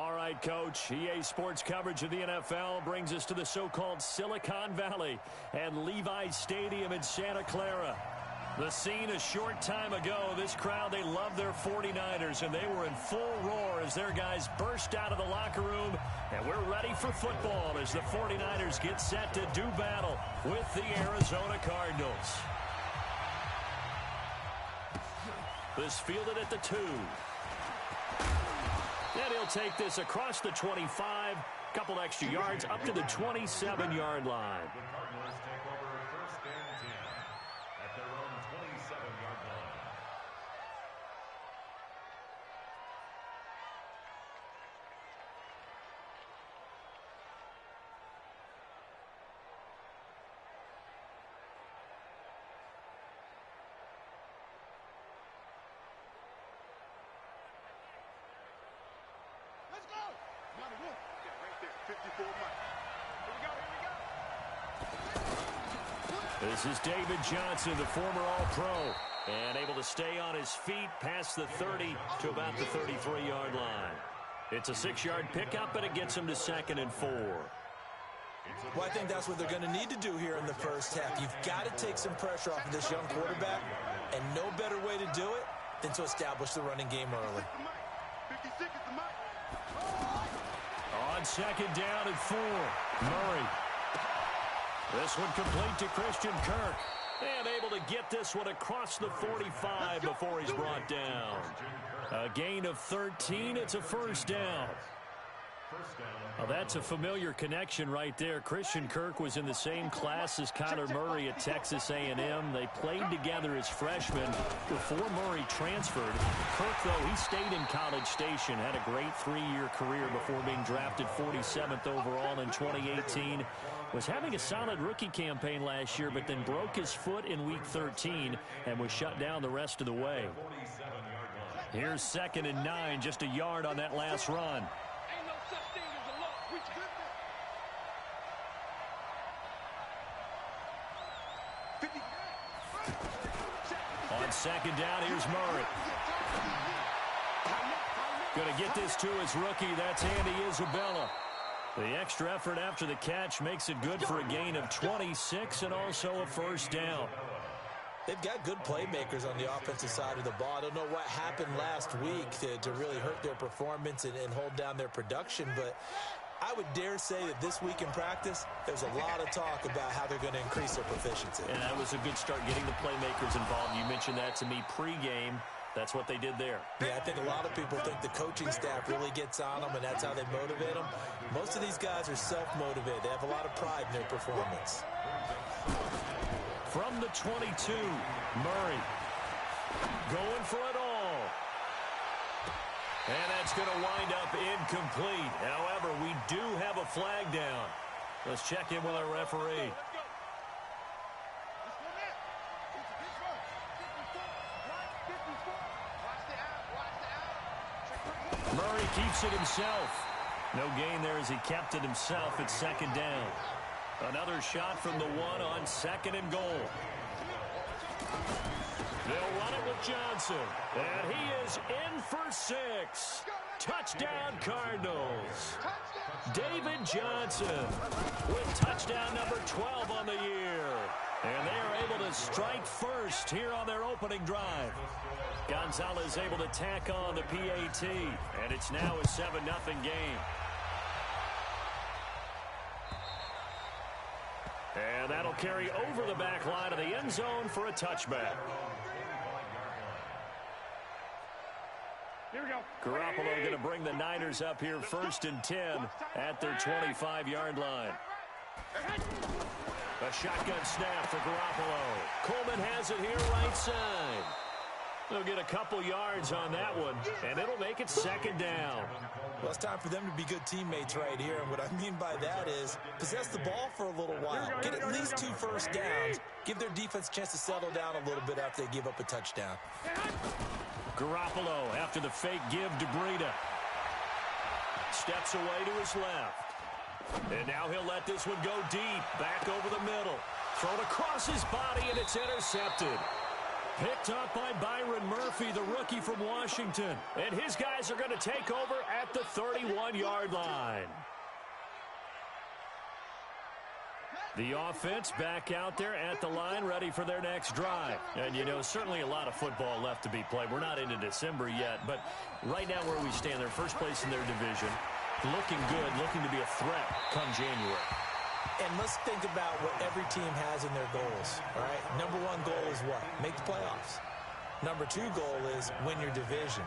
All right, Coach. EA Sports coverage of the NFL brings us to the so-called Silicon Valley and Levi's Stadium in Santa Clara. The scene a short time ago, this crowd, they love their 49ers, and they were in full roar as their guys burst out of the locker room. And we're ready for football as the 49ers get set to do battle with the Arizona Cardinals. This fielded at the 2. And he'll take this across the 25, couple extra yards up to the 27-yard line. The Cardinals take over first and 10 at their own 27-yard line. Let's go! Money, move. Yeah, right there. 54 money. Here we go, here we go. This is David Johnson, the former All-Pro, and able to stay on his feet past the 30 to about the 33-yard line. It's a 6-yard pickup, and it gets him to 2nd and 4. Well, I think that's what they're going to need to do here in the first half. You've got to take some pressure off of this young quarterback, and no better way to do it than to establish the running game early. 56 is the mic. On 2nd down and 4, Murray. This one complete to Christian Kirk. And able to get this one across the 45 before he's brought down. A gain of 13. It's a first down. Well, that's a familiar connection right there. Christian Kirk was in the same class as Kyler Murray at Texas A&M. They played together as freshmen before Murray transferred. Kirk, though, he stayed in College Station, had a great 3-year career before being drafted 47th overall in 2018. Was having a solid rookie campaign last year, but then broke his foot in Week 13 and was shut down the rest of the way. Here's 2nd and 9, just a yard on that last run. On 2nd down, here's Murray. Going to get this to his rookie. That's Andy Isabella. The extra effort after the catch makes it good for a gain of 26 and also a first down. They've got good playmakers on the offensive side of the ball. I don't know what happened last week to really hurt their performance and hold down their production, but I would dare say that this week in practice, there's a lot of talk about how they're going to increase their proficiency. And that was a good start getting the playmakers involved. You mentioned that to me pregame. That's what they did there. Yeah, I think a lot of people think the coaching staff really gets on them, and that's how they motivate them. Most of these guys are self-motivated. They have a lot of pride in their performance. From the 22, Murray going for it all. And that's going to wind up incomplete. However, we do have a flag down. Let's check in with our referee. Murray keeps it himself. No gain there as he kept it himself at 2nd down. Another shot from the 1 on 2nd and goal. They'll run it with Johnson. And he is in for 6. Touchdown, Cardinals. David Johnson with touchdown number 12 on the year. And they are able to strike first here on their opening drive. Gonzalez able to tack on the PAT. And it's now a 7-0 game. And that'll carry over the back line of the end zone for a touchback. Here we go. Garoppolo going to bring the Niners up here 1st and 10 at their 25-yard line. A shotgun snap for Garoppolo. Coleman has it here right side. They'll get a couple yards on that one, and it'll make it 2nd down. Well, it's time for them to be good teammates right here, and what I mean by that is possess the ball for a little while. Get at least 2 first downs. Give their defense a chance to settle down a little bit after they give up a touchdown. Garoppolo after the fake give to Breida. Steps away to his left. And now he'll let this one go deep. Back over the middle. Thrown across his body, and it's intercepted. Picked up by Byron Murphy, the rookie from Washington. And his guys are going to take over at the 31-yard line. The offense back out there at the line, ready for their next drive. And, you know, certainly a lot of football left to be played. We're not into December yet, but right now where we stand, they're first place in their division, looking good, looking to be a threat come January. And let's think about what every team has in their goals, all right? Number one goal is what? Make the playoffs. Number two goal is win your division.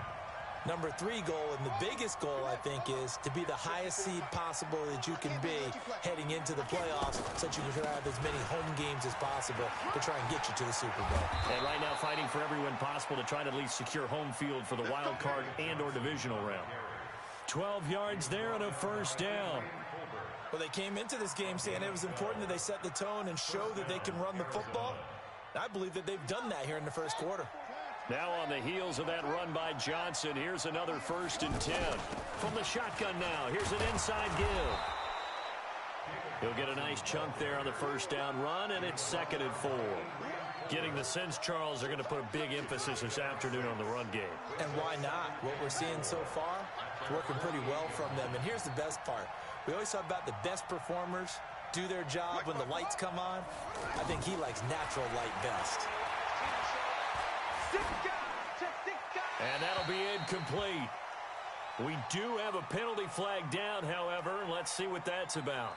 Number three goal, and the biggest goal, I think, is to be the highest seed possible that you can be heading into the playoffs so that you can have as many home games as possible to try and get you to the Super Bowl. And right now fighting for every win possible to try to at least secure home field for the wild card and or divisional round. 12 yards there and a first down. Well, they came into this game saying it was important that they set the tone and show that they can run the football. I believe that they've done that here in the first quarter. Now on the heels of that run by Johnson, here's another 1st and 10. From the shotgun now, here's an inside give. He'll get a nice chunk there on the first down run, and it's 2nd and 4. Getting the sense, Charles, they're going to put a big emphasis this afternoon on the run game. And why not? What we're seeing so far, it's working pretty well from them. And here's the best part. We always talk about the best performers do their job when the lights come on. I think he likes natural light best. And that'll be incomplete. We do have a penalty flag down, however. Let's see what that's about.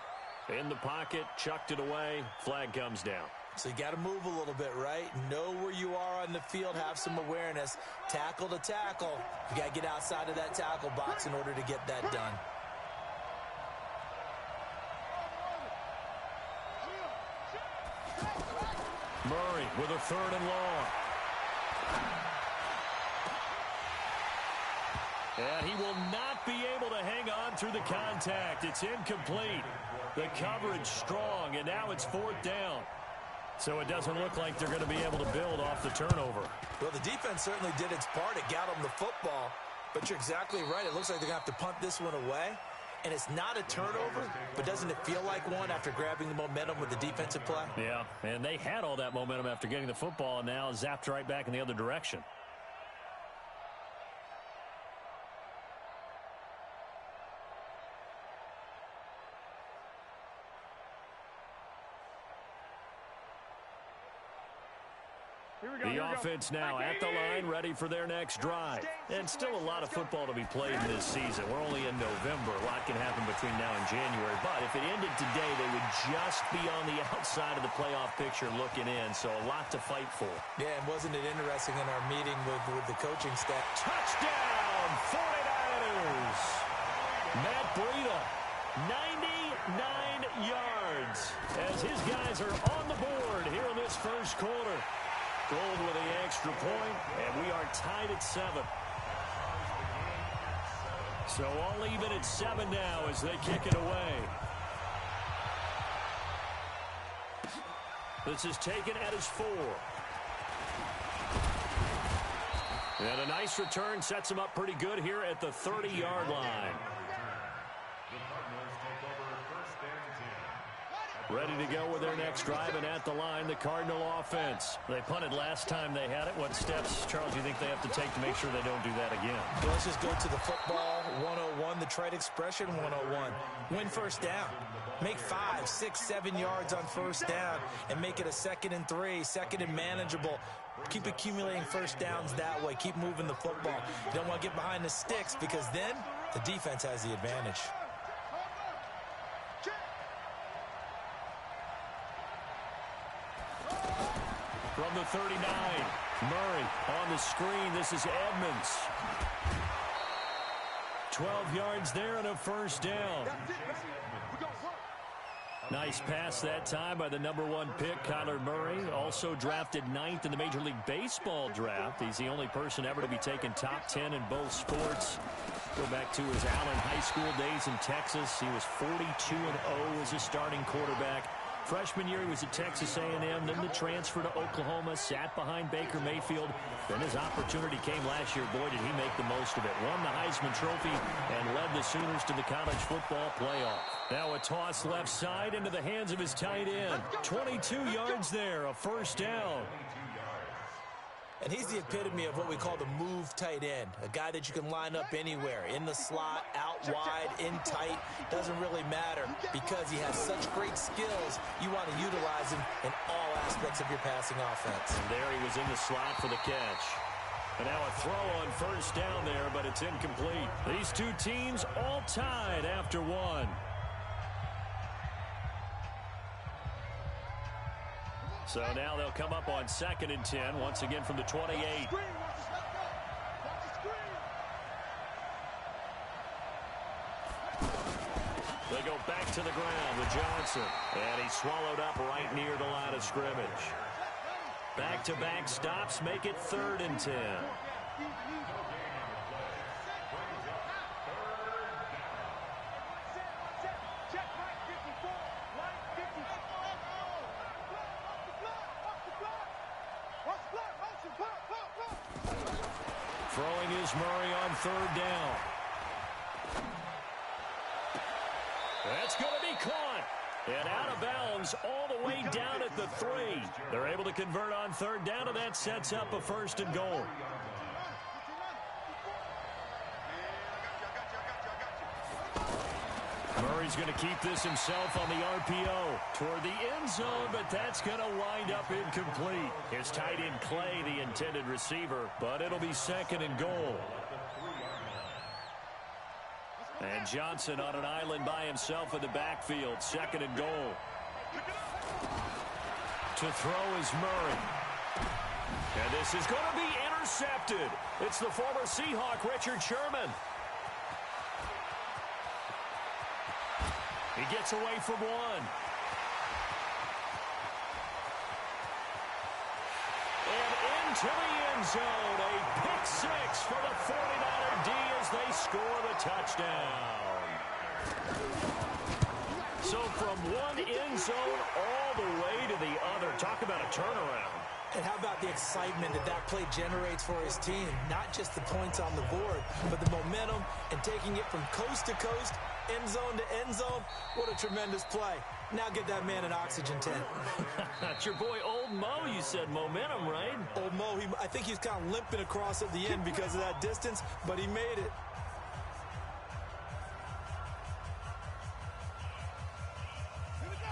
In the pocket, chucked it away, flag comes down. So you got to move a little bit, right? Know where you are on the field, have some awareness. Tackle to tackle. You got to get outside of that tackle box in order to get that done. Murray with a 3rd and long. And he will not be able to hang on through the contact. It's incomplete. The coverage strong, and now it's 4th down. So it doesn't look like they're going to be able to build off the turnover. Well, the defense certainly did its part. It got them the football. But you're exactly right. It looks like they're going to have to punt this one away. And it's not a turnover, but doesn't it feel like one after grabbing the momentum with the defensive play? Yeah, and they had all that momentum after getting the football, and now zapped right back in the other direction. The offense now at the line, ready for their next drive. And still a lot of football to be played in this season. We're only in November. A lot can happen between now and January. But if it ended today, they would just be on the outside of the playoff picture looking in. So a lot to fight for. Yeah, and wasn't it interesting in our meeting with the coaching staff? Touchdown, 49ers. Matt Breida, 99 yards as his guys are on the board here in this first quarter. Gold with the extra point, and we are tied at 7. So all even at 7 now as they kick it away. This is taken at his 4. And a nice return sets him up pretty good here at the 30-yard line. Ready to go with their next drive, and at the line, the Cardinal offense. They punted last time they had it. What steps, Charles, do you think they have to take to make sure they don't do that again? Well, let's just go to the football 101, the trade expression 101. Win first down. Make 5, 6, 7 yards on first down and make it a 2nd and 3, 2nd and manageable. Keep accumulating first downs that way. Keep moving the football. You don't want to get behind the sticks because then the defense has the advantage. From the 39, Murray on the screen. This is Edmonds. 12 yards there and a first down. Nice pass that time by the #1 pick, Kyler Murray. Also drafted 9th in the Major League Baseball draft. He's the only person ever to be taken top 10 in both sports. Go back to his Allen High School days in Texas. He was 42-0 as a starting quarterback. Freshman year, he was at Texas A&M, then the transfer to Oklahoma, sat behind Baker Mayfield. Then his opportunity came last year. Boy, did he make the most of it. Won the Heisman Trophy and led the Sooners to the college football playoff. Now a toss left side into the hands of his tight end. 22 yards there, a first down. And he's the epitome of what we call the move tight end, a guy that you can line up anywhere, in the slot, out wide, in tight, doesn't really matter because he has such great skills. You want to utilize him in all aspects of your passing offense. And there he was in the slot for the catch. And now a throw on first down there, but it's incomplete. These two teams all tied after one. So now they'll come up on 2nd and 10, once again from the 28. They go back to the ground with Johnson. And he's swallowed up right near the line of scrimmage. Back-to-back stops make it 3rd and 10. Throwing is Murray on 3rd down. That's going to be caught. And out of bounds all the way down at the 3. They're able to convert on 3rd down, and that sets up a 1st and goal. Murray's going to keep this himself on the RPO toward the end zone, but that's going to wind up incomplete. His tight end Clay, the intended receiver, but it'll be 2nd and goal. And Johnson on an island by himself in the backfield. 2nd and goal. To throw is Murray. And this is going to be intercepted. It's the former Seahawk, Richard Sherman. He gets away from one. And into the end zone. A pick 6 for the 49er D as they score the touchdown. So from one end zone all the way to the other. Talk about a turnaround. And how about the excitement that that play generates for his team? Not just the points on the board, but the momentum and taking it from coast to coast, end zone to end zone. What a tremendous play. Now get that man an oxygen tent. That's your boy Old Mo. You said momentum, right? Old Mo, I think he's kind of limping across at the end because of that distance, but he made it.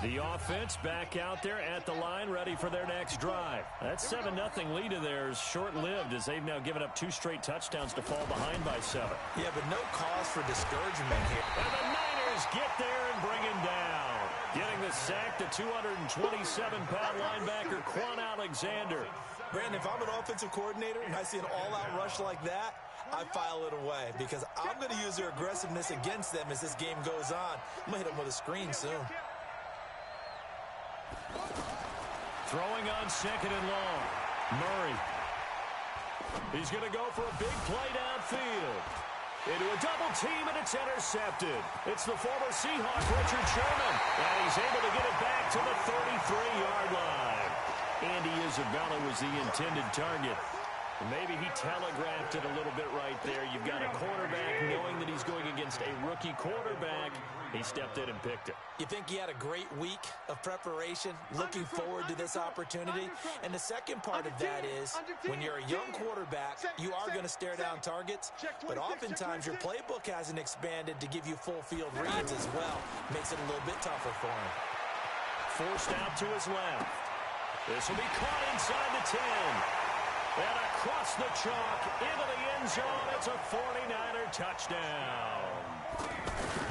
The offense back out there at the line, ready for their next drive. That 7-0 lead of theirs short-lived as they've now given up 2 straight touchdowns to fall behind by 7. Yeah, but no cause for discouragement here. And the Niners get there and bring him down. Getting the sack, the 227-pound linebacker, Quan Alexander. Brandon, if I'm an offensive coordinator and I see an all-out rush like that, I file it away because I'm going to use their aggressiveness against them as this game goes on. I'm going to hit them with a screen soon. Throwing on 2nd and long. Murray. He's going to go for a big play downfield. Into a double team, and it's intercepted. It's the former Seahawk, Richard Sherman. And he's able to get it back to the 33-yard line. Andy Isabella was the intended target. Maybe he telegraphed it a little bit right there. You've got a quarterback knowing that he's going against a rookie quarterback. He stepped in and picked it. You think he had a great week of preparation, looking forward to this opportunity? And the second part of that is, when you're a young quarterback, you are going to stare down targets, but oftentimes your playbook hasn't expanded to give you full field reads as well. Makes it a little bit tougher for him. Forced out to his left. This will be caught inside the 10. And across the chalk, into the end zone, it's a 49er touchdown.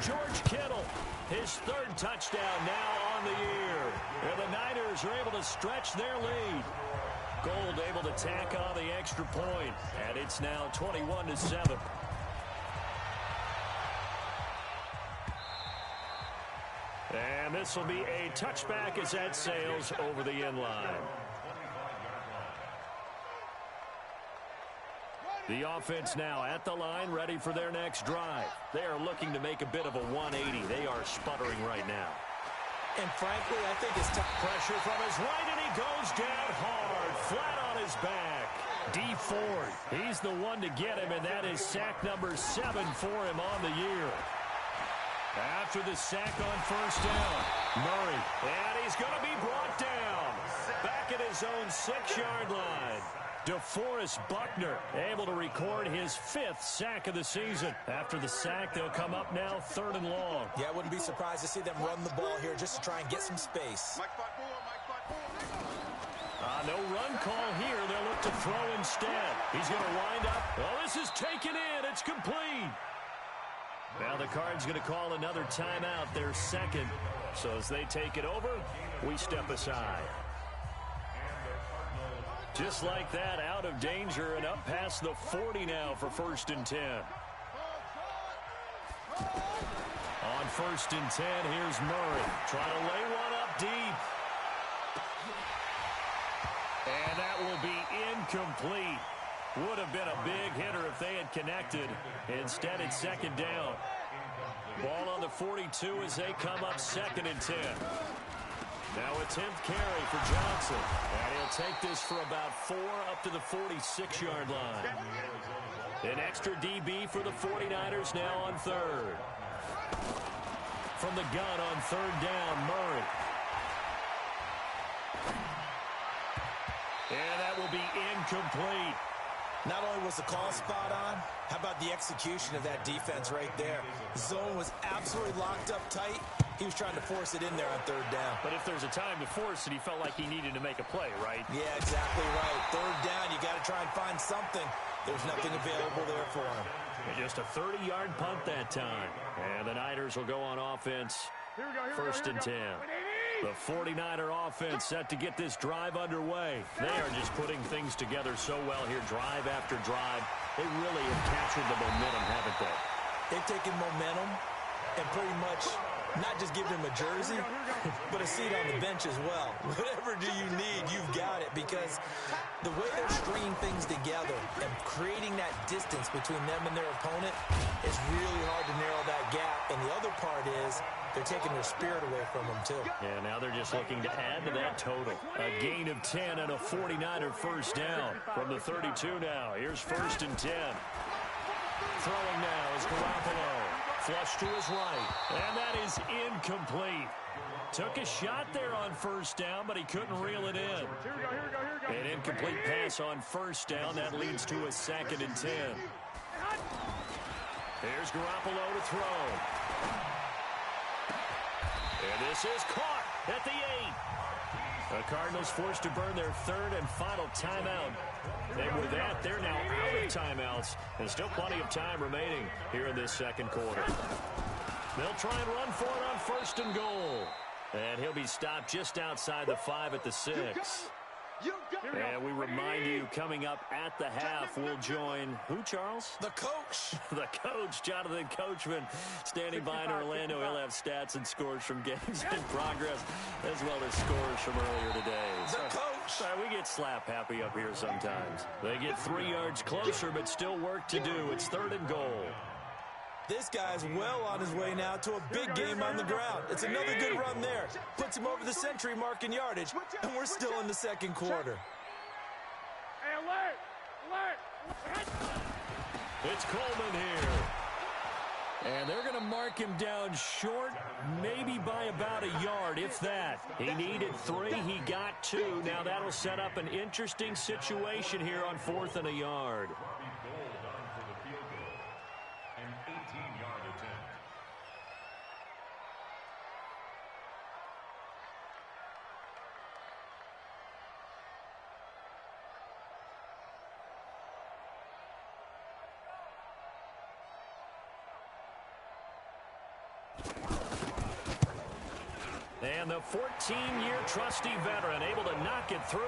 George Kittle, his 3rd touchdown now on the year. And the Niners are able to stretch their lead. Gold able to tack on the extra point, and it's now 21-7. And this will be a touchback as that sails over the end line. The offense now at the line, ready for their next drive. They are looking to make a bit of a 180. They are sputtering right now. And frankly, I think it's tough. Pressure from his right, and he goes down hard, flat on his back. D Ford, he's the one to get him, and that is sack number 7 for him on the year. After the sack on first down, Murray, and he's going to be brought down. Back at his own 6-yard line. DeForest Buckner able to record his 5th sack of the season. After the sack, they'll come up now 3rd and long. Yeah, I wouldn't be surprised to see them run the ball here just to try and get some space. No run call here. They'll look to throw instead. He's going to wind up. Oh, this is taken in. It's complete. Now the Cards going to call another timeout, their 2nd. So as they take it over, we step aside. Just like that, out of danger and up past the 40 now for 1st and 10. On 1st and 10, here's Murray. Trying to lay one up deep. And that will be incomplete. Would have been a big hitter if they had connected. Instead, it's 2nd down. Ball on the 42 as they come up 2nd and 10. Now a 10th carry for Johnson. And he'll take this for about 4 up to the 46-yard line. An extra DB for the 49ers now on 3rd. From the gun on 3rd down, Murray. And that will be incomplete. Not only was the call spot on, how about the execution of that defense right there? The zone was absolutely locked up tight. He was trying to force it in there on 3rd down. But if there's a time to force it, he felt like he needed to make a play, right? Yeah, exactly right. 3rd down, you got to try and find something. There's nothing available there for him. And just a 30-yard punt that time. And the Niners will go on offense. 1st and 10. The 49er offense set to get this drive underway. They are just putting things together so well here, drive after drive. They really have captured the momentum, haven't they? They've taken momentum and pretty much not just given him a jersey, but a seat on the bench as well. Whatever do you need, you've got it, because the way they're stringing things together and creating that distance between them and their opponent is really hard to narrow that gap. And the other part is they're taking their spirit away from them, too. Yeah, now they're just looking to add to that total. A gain of 10 and a 49er 1st down from the 32 now. Here's 1st and 10. Throwing now is Garoppolo. Flush to his right. And that is incomplete. Took a shot there on 1st down, but he couldn't reel it in. An incomplete pass on 1st down. That leads to a 2nd and 10. Here's Garoppolo to throw. And this is caught at the 8. The Cardinals forced to burn their 3rd and final timeout. And with that, they're now out of timeouts. And still plenty of time remaining here in this 2nd quarter. They'll try and run for it on 1st and goal. And he'll be stopped just outside the 5 at the 6. And we remind you, coming up at the half, we'll join who, Charles? The coach. The coach, Jonathan Coachman, standing by in Orlando. He'll have stats and scores from games in progress, as well as scores from earlier today. The coach. Sorry, we get slap happy up here sometimes. They get 3 yards closer, but still work to do. It's 3rd and goal. This guy's well on his way now to a big game on the ground. It's another good run there. Puts him over the century mark in yardage, and we're still in the 2nd quarter. It's Coleman here. And they're going to mark him down short, maybe by about a yard, if that. He needed 3. He got 2. Now that'll set up an interesting situation here on 4th and a yard. And the 14-year trusty veteran able to knock it through.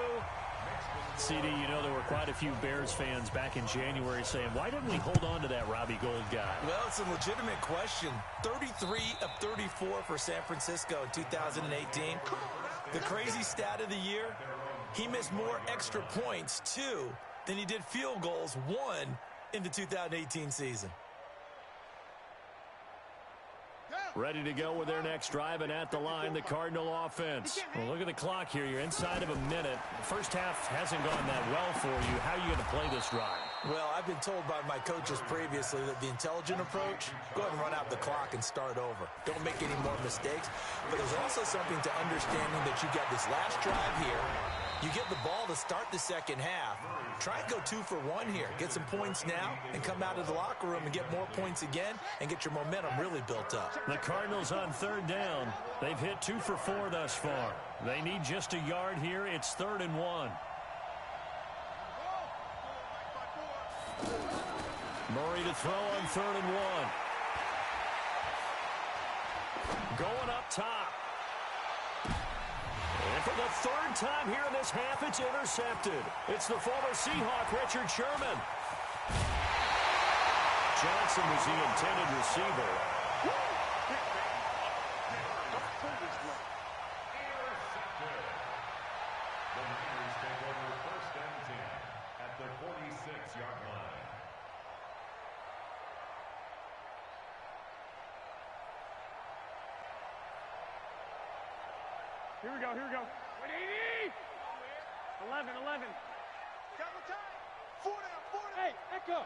CD, you know there were quite a few Bears fans back in January saying, why didn't we hold on to that Robbie Gould guy? Well, it's a legitimate question. 33 of 34 for San Francisco in 2018. The crazy stat of the year, he missed more extra points, 2, than he did field goals, 1, in the 2018 season. Ready to go with their next drive, and at the line, the Cardinal offense. Well, look at the clock here. You're inside of a minute. The first half hasn't gone that well for you. How are you going to play this drive? Well, I've been told by my coaches previously that the intelligent approach, go ahead and run out the clock and start over. Don't make any more mistakes. But there's also something to understanding that you got this last drive here, You get the ball to start the second half. Try and go 2 for 1 here. Get some points now and come out of the locker room and get more points again and get your momentum really built up. The Cardinals on third down. They've hit 2 for 4 thus far. They need just a yard here. It's 3rd and 1. Murray to throw on 3rd and 1. Going up top. And for the 3rd time here in this half, it's intercepted. It's the former Seahawk, Richard Sherman. Johnson was the intended receiver. Intercepted. The Niners take over 1st and 10 at the 46-yard line. Here we go, here we go. 11. Double time. 4 down. Hey, echo.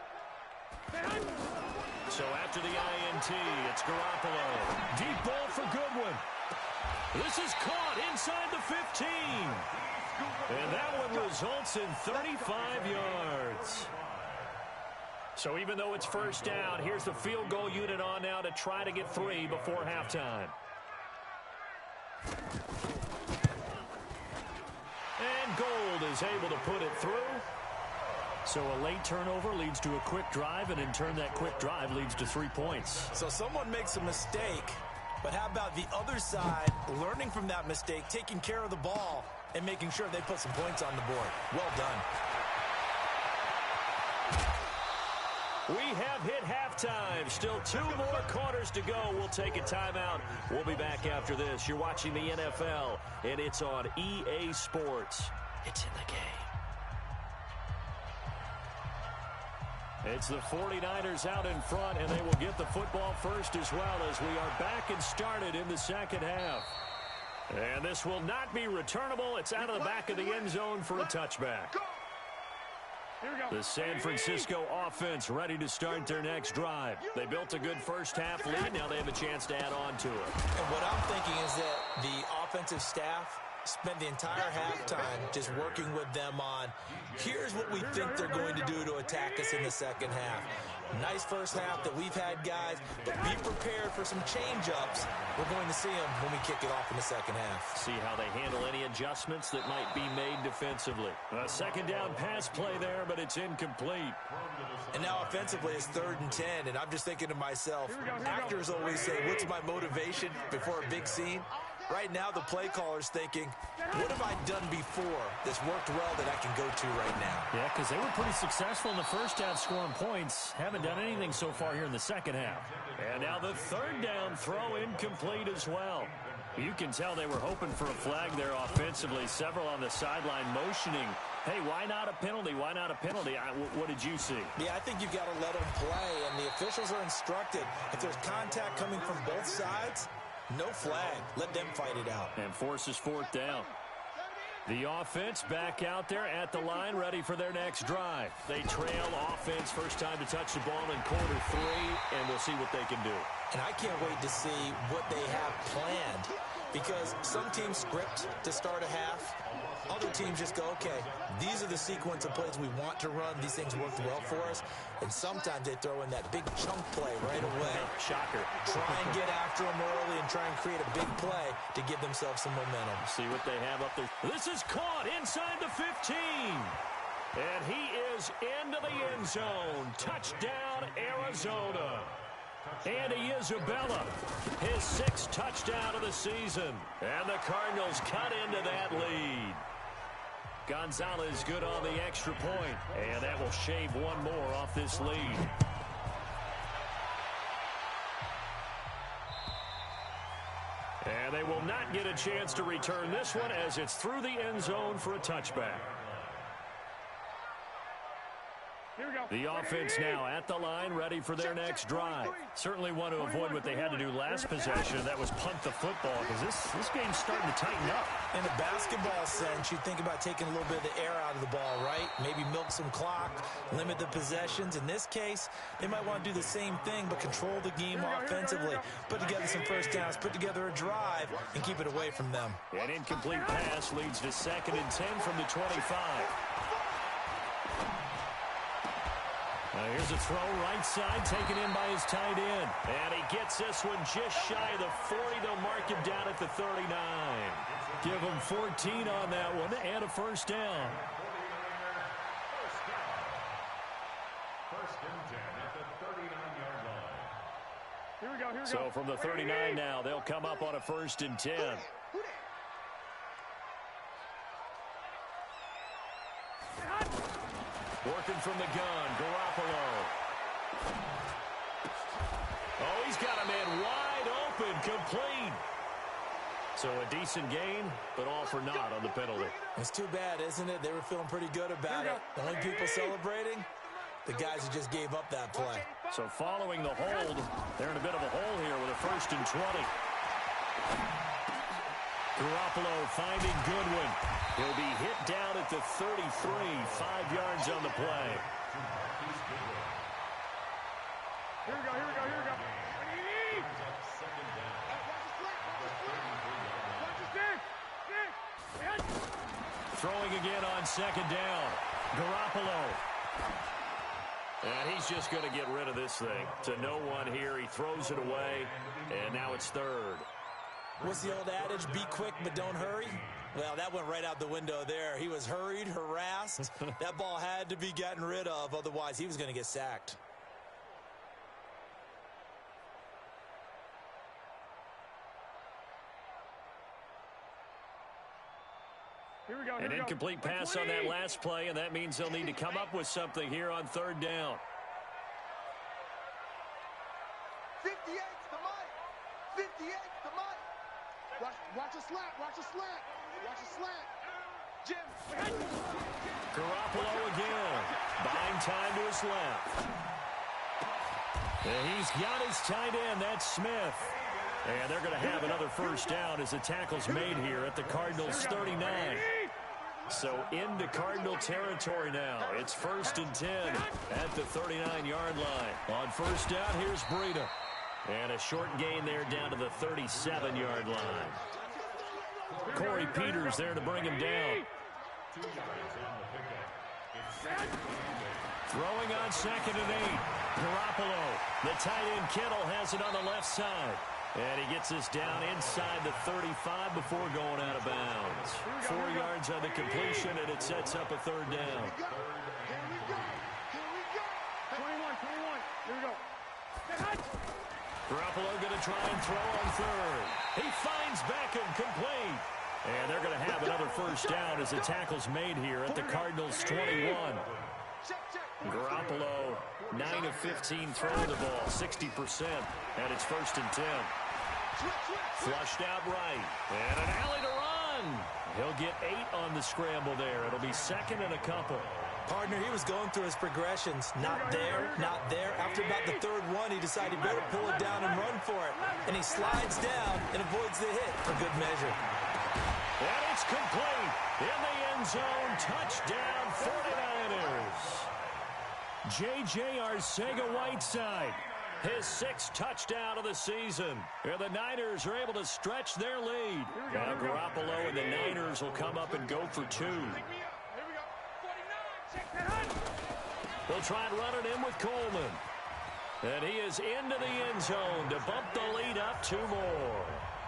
So after the INT, it's Garoppolo. Deep ball for Goodwin. This is caught inside the 15. And that one results in 35 yards. So even though it's 1st down, here's the field goal unit on now to try to get 3 before halftime. And Gold is able to put it through. So a late turnover leads to a quick drive, and in turn that quick drive leads to 3 points. So someone makes a mistake, but how about the other side learning from that mistake, taking care of the ball, and making sure they put some points on the board? Well done. We have hit halftime. Still 2 more quarters to go. We'll take a timeout. We'll be back after this. You're watching the NFL, and it's on EA Sports. It's in the game. It's the 49ers out in front, and they will get the football first as well as we are back and started in the second half. And this will not be returnable. It's out of the back of the end zone for a touchback. The San Francisco offense ready to start their next drive. They built a good first half lead. Now they have a chance to add on to it. And what I'm thinking is that the offensive staff spent the entire halftime just working with them on, here's what we think they're going to do to attack us in the second half. Nice first half that we've had, guys, but be prepared for some change-ups. We're going to see them when we kick it off in the second half. See how they handle any adjustments that might be made defensively. A 2nd down pass play there, but it's incomplete. And now offensively it's 3rd and 10, and I'm just thinking to myself, actors always say, what's my motivation before a big scene? Right now, the play caller's thinking, what have I done before that's worked well that I can go to right now? Yeah, because they were pretty successful in the first half scoring points. Haven't done anything so far here in the second half. And now the 3rd down throw incomplete as well. You can tell they were hoping for a flag there offensively. Several on the sideline motioning, hey, why not a penalty? Why not a penalty? What did you see? Yeah, I think you've got to let them play, and the officials are instructed. If there's contact coming from both sides, no flag. Let them fight it out. And forces 4th down. The offense back out there at the line, ready for their next drive. They trail offense, first time to touch the ball in quarter 3, and we'll see what they can do. And I can't wait to see what they have planned, because some teams script to start a half. Other teams just go, okay, these are the sequence of plays we want to run. These things worked well for us. And sometimes they throw in that big chunk play right away. Shocker. Try and get after them early and try and create a big play to give themselves some momentum. See what they have up there. This is caught inside the 15. And he is into the end zone. Touchdown, Arizona. Andy Isabella, his 6th touchdown of the season. And the Cardinals cut into that lead. Gonzalez good on the extra point, and that will shave 1 more off this lead. And they will not get a chance to return this one as it's through the end zone for a touchback. Here we go. The offense now at the line, ready for their next drive. Certainly want to avoid what they had to do last possession. That was punt the football, because this game's starting to tighten up. In a basketball sense, you think about taking a little bit of the air out of the ball, right? Maybe milk some clock, limit the possessions. In this case, they might want to do the same thing, but control the game offensively. Put together some first downs, put together a drive, and keep it away from them. An incomplete pass leads to 2nd and 10 from the 25. Here's a throw right side, taken in by his tight end. And he gets this one just shy of the 40. They'll mark him down at the 39. Give him 14 on that one and a first down. First and 10 at the 39-yard line. Here we go, here we go. So from the 39 now, they'll come up on a 1st and 10. Working from the gun, Garoppolo. Oh, he's got a man wide open, complete. So a decent gain, but all for naught on the penalty. It's too bad, isn't it? They were feeling pretty good about it. The only people celebrating, the guys who just gave up that play. So following the hold, they're in a bit of a hole here with a 1st and 20. Garoppolo finding Goodwin. He'll be hit down at the 33, 5 yards on the play. Here we go, here we go, here we go. Throwing again on 2nd down. Garoppolo. And he's just going to get rid of this thing. To no one here. He throws it away. And now it's 3rd. What's the old adage? Be quick, but don't hurry. Well, that went right out the window there. He was hurried, harassed. That ball had to be gotten rid of. Otherwise, he was going to get sacked. Here we go, here An we go. incomplete pass on that last play, and that means they'll need to come up with something here on 3rd down. 58's the money. 58's the money. Watch a slant. Watch a slant. Watch a slant. Jim. Garoppolo again. Buying time to his left. And he's got his tight end. That's Smith. And they're going to have another first down as the tackle's made here at the Cardinals' 39. So into Cardinal territory now. It's 1st and 10 at the 39-yard line. On first down, here's Breida. And a short gain there down to the 37-yard line. Corey Peters there to bring him down. Throwing on 2nd and 8. Garoppolo. The tight end Kittle has it on the left side. And he gets this down inside the 35 before going out of bounds. 4 yards on the completion, and it sets up a 3rd down. 21, 21. Here we go. Garoppolo going to try and throw on 3rd. He finds Beckham, complete. And they're going to have another first down as the tackle's made here at the Cardinals' 21. Garoppolo, 9 of 15 throwing the ball, 60%. And it's 1st and 10. Flushed out right. And an alley to run. He'll get 8 on the scramble there. It'll be 2nd and a couple. Partner, he was going through his progressions. Not there, not there. After about the 3rd one, he decided he better pull it down and run for it. And he slides down and avoids the hit for good measure. And it's complete. In the end zone. Touchdown, 49ers. J.J. Arcega-Whiteside. His 6th touchdown of the season. And the Niners are able to stretch their lead. Now Garoppolo and the Niners will come up and go for 2. They'll try and run it in with Coleman. And he is into the end zone to bump the lead up 2 more.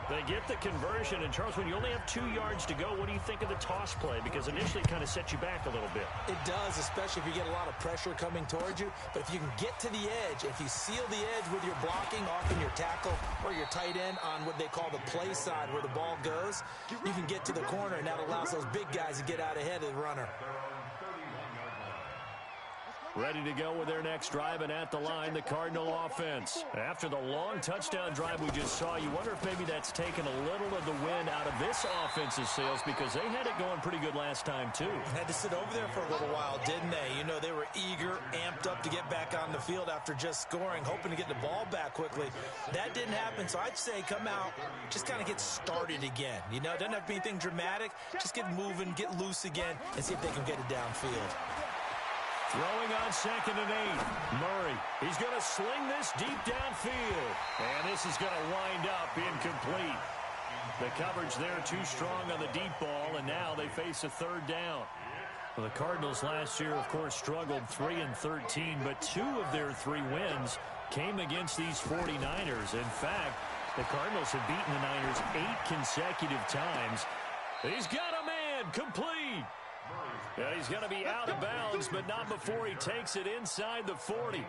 They get the conversion. And, Charles, when you only have 2 yards to go, what do you think of the toss play? Because initially it kind of sets you back a little bit. It does, especially if you get a lot of pressure coming towards you. But if you can get to the edge, if you seal the edge with your blocking, often your tackle or your tight end on what they call the play side where the ball goes, you can get to the corner, and that allows those big guys to get out ahead of the runner. Ready to go with their next drive, and at the line, the Cardinal offense. After the long touchdown drive we just saw, you wonder if maybe that's taken a little of the wind out of this offense's sails, because they had it going pretty good last time, too. Had to sit over there for a little while, didn't they? You know, they were eager, amped up to get back on the field after just scoring, hoping to get the ball back quickly. That didn't happen, so I'd say come out, just kind of get started again. You know, it doesn't have to be anything dramatic. Just get moving, get loose again, and see if they can get it downfield. Throwing on 2nd and 8. Murray, he's going to sling this deep downfield. And this is going to wind up incomplete. The coverage there too strong on the deep ball, and now they face a 3rd down. Well, the Cardinals last year, of course, struggled 3-13, but 2 of their 3 wins came against these 49ers. In fact, the Cardinals have beaten the Niners 8 consecutive times. He's got a man, complete. Yeah, he's going to be out of bounds, but not before he takes it inside the 40.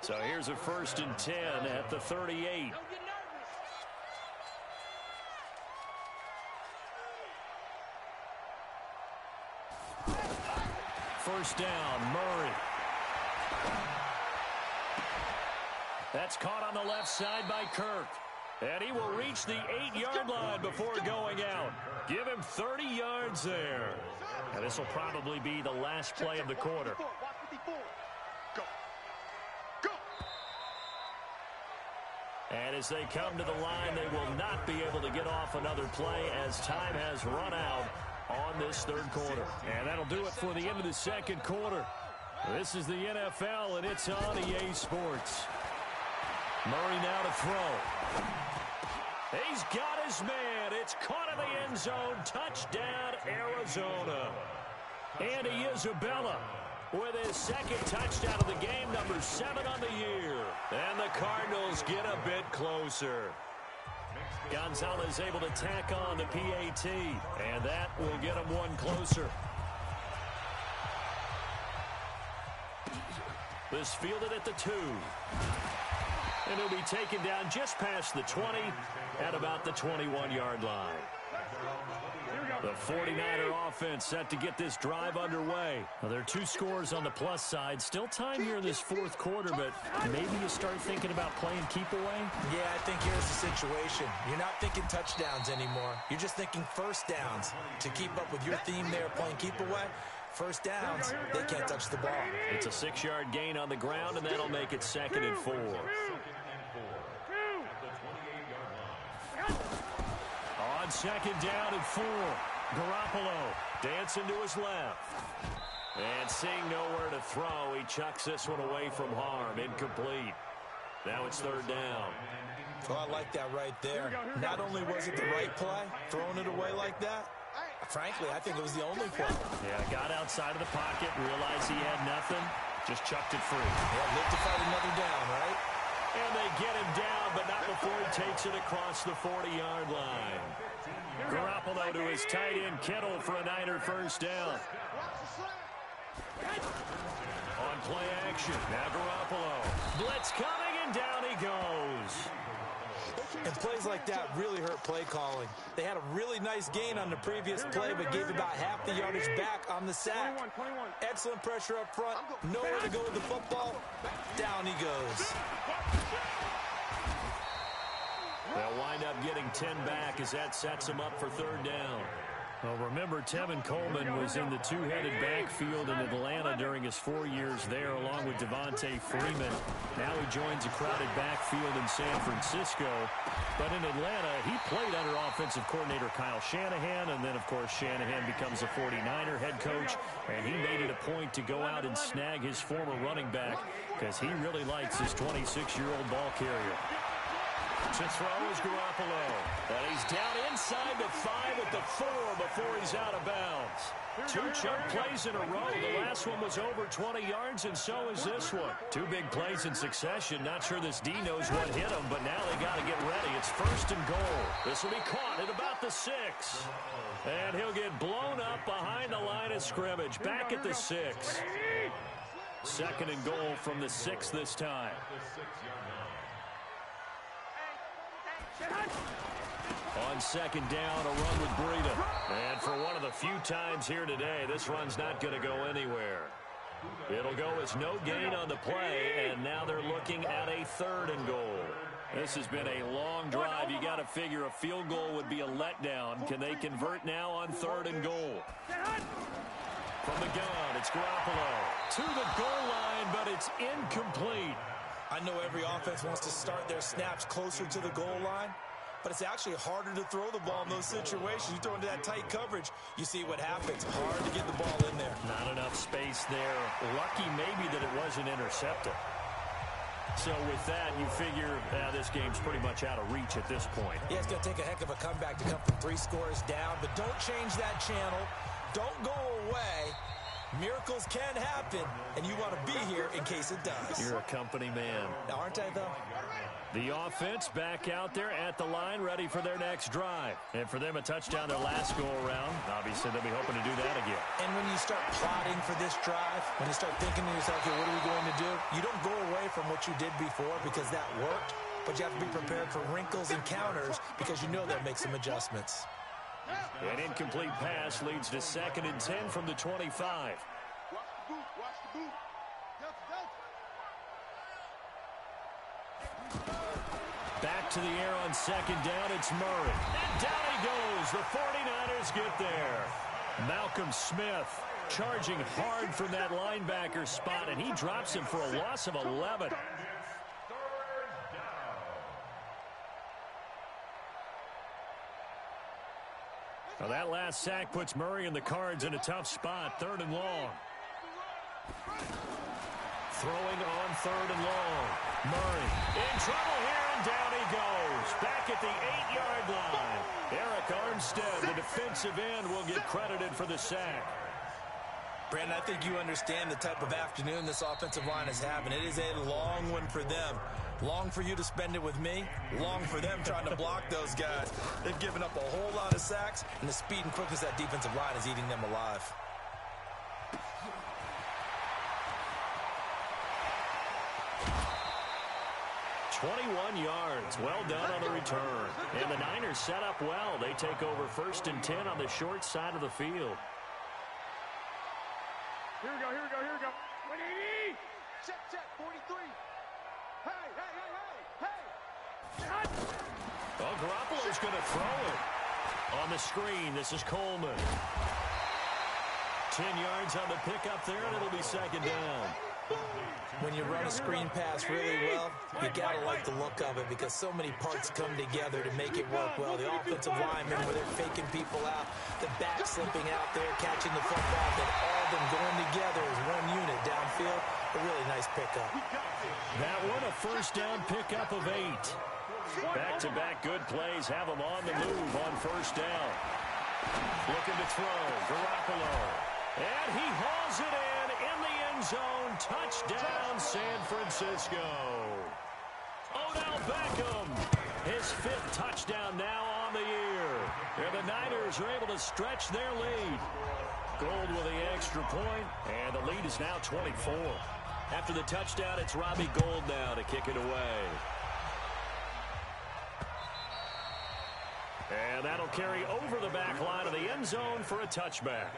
So here's a 1st and 10 at the 38. First down, Murray. That's caught on the left side by Kirk. And he will reach the 8-yard line before going out. Give him 30 yards there. And this will probably be the last play of the quarter. And as they come to the line, they will not be able to get off another play as time has run out on this 3rd quarter. And that'll do it for the end of the 2nd quarter. This is the NFL, and it's on EA Sports. Murray now to throw. He's got his man. It's caught in the end zone. Touchdown, Arizona. Andy Isabella with his 2nd touchdown of the game, number 7 on the year. And the Cardinals get a bit closer. Gonzalez able to tack on the PAT, and that will get him 1 closer. This fielded at the 2. And he'll be taken down just past the 20 at about the 21-yard line. The 49er offense set to get this drive underway. Well, there are 2 scores on the plus side. Still time here in this 4th quarter, but maybe you start thinking about playing keep away? Yeah, I think here's the situation. You're not thinking touchdowns anymore. You're just thinking first downs. To keep up with your theme there, playing keep away, first downs, they can't touch the ball. It's a 6-yard gain on the ground, and that'll make it 2nd and 4. On 2nd down and 4, Garoppolo dancing to his left. And seeing nowhere to throw, he chucks this one away from harm. Incomplete. Now it's 3rd down. Well, I like that right there. Not only was it the right play, throwing it away like that, frankly, I think it was the only play. Yeah, got outside of the pocket, realized he had nothing, just chucked it free. Yeah, live to fight another down, right? And they get him down, but not before he takes it across the 40-yard line. Garoppolo to his tight end, Kittle, for a Niner first down. On play action, now Garoppolo. Blitz coming, and down he goes. And plays like that really hurt play calling. They had a really nice gain on the previous play, but gave about half the yardage back on the sack. Excellent pressure up front. Nowhere to go with the football. Down he goes. They'll wind up getting 10 back as that sets them up for 3rd down. Well, remember, Tevin Coleman was in the 2-headed backfield in Atlanta during his 4 years there, along with Devontae Freeman. Now he joins a crowded backfield in San Francisco. But in Atlanta, he played under offensive coordinator Kyle Shanahan, and then, of course, Shanahan becomes a 49er head coach, and he made it a point to go out and snag his former running back because he really likes his 26-year-old ball carrier. To throw is Garoppolo. And he's down inside the 5 at the 4 before he's out of bounds. 2 chunk plays in a row. The last one was over 20 yards, and so is this one. 2 big plays in succession. Not sure this D knows what hit him, but now they got to get ready. It's 1st and goal. This will be caught at about the 6. And he'll get blown up behind the line of scrimmage. Back at the 6. 2nd and goal from the 6 this time. On 2nd down, a run with Breida. And for one of the few times here today, this run's not going to go anywhere. It'll go as no gain on the play, and now they're looking at a 3rd and goal. This has been a long drive. You got to figure a field goal would be a letdown. Can they convert now on 3rd and goal? From the gun, it's Garoppolo to the goal line, but it's incomplete. I know every offense wants to start their snaps closer to the goal line, but it's actually harder to throw the ball in those situations. You throw into that tight coverage, you see what happens. Hard to get the ball in there. Not enough space there. Lucky maybe that it wasn't intercepted. So with that, you figure this game's pretty much out of reach at this point. Yeah, it's going to take a heck of a comeback to come from 3 scores down, but don't change that channel. Don't go away. Miracles can happen, and you want to be here in case it does. You're a company man. Now, aren't I, though? The offense back out there at the line, ready for their next drive. And for them, a touchdown their last go-around. Obviously, they'll be hoping to do that again. And when you start plotting for this drive, when you start thinking to yourself, okay, what are we going to do? You don't go away from what you did before because that worked, but you have to be prepared for wrinkles and counters because you know they'll make some adjustments. An incomplete pass leads to 2nd and 10 from the 25. Watch the boot. Watch the boot. Back to the air on 2nd down. It's Murray. And down he goes. The 49ers get there. Malcolm Smith charging hard from that linebacker spot, and he drops him for a loss of 11. Now that last sack puts Murray and the Cards in a tough spot. 3rd and long. Throwing on 3rd and long. Murray in trouble here, and down he goes. Back at the 8-yard line. Eric Armstead, the defensive end, will get credited for the sack. Brandon, I think you understand the type of afternoon this offensive line is having. It is a long one for them. Long for you to spend it with me. Long for them trying to block those guys. They've given up a whole lot of sacks, and the speed and quickness of that defensive line is eating them alive. "21 yards. Well done on the return. And the Niners set up well. They take over 1st and 10 on the short side of the field. Here we go, here we go, here we go. 180! Check, 43. Hey, hey, hey, hey, hey. Well, Garoppolo's going to throw it. On the screen, this is Coleman. 10 yards on the pickup there, and it'll be 2nd down. When you run a screen pass really well, you gotta like the look of it because so many parts come together to make it work well. The offensive linemen, where they're faking people out, the back slipping out there, catching the football, then all of them going together as one unit downfield. A really nice pickup. That one, a 1st down pickup of 8. Back-to-back good plays have them on the move on 1st down. Looking to throw, Garoppolo. And he hauls it in the end zone. Touchdown, San Francisco. Odell Beckham, his 5th touchdown now on the year. And the Niners are able to stretch their lead. Gold with the extra point, and the lead is now 24. After the touchdown, it's Robbie Gould now to kick it away. And that'll carry over the back line of the end zone for a touchback.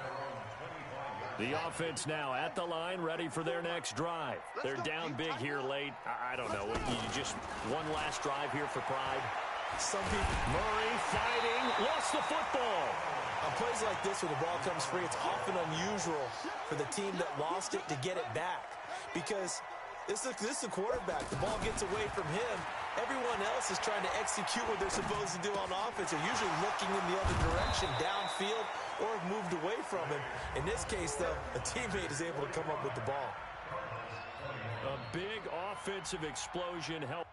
The offense now at the line, ready for their next drive. They're down big here late. I don't know. You just one last drive here for pride. Some people... Murray fighting, lost the football. On plays like this where the ball comes free, it's often unusual for the team that lost it to get it back. Because this is a quarterback. The ball gets away from him. Everyone else is trying to execute what they're supposed to do on offense. They're usually looking in the other direction, downfield, or have moved away from him. In this case, though, a teammate is able to come up with the ball. A big offensive explosion helped.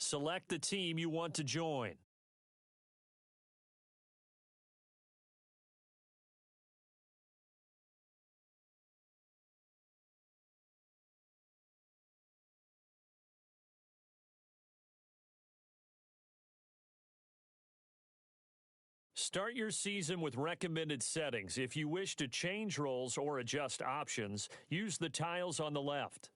Select the team you want to join. Start your season with recommended settings. If you wish to change roles or adjust options, use the tiles on the left.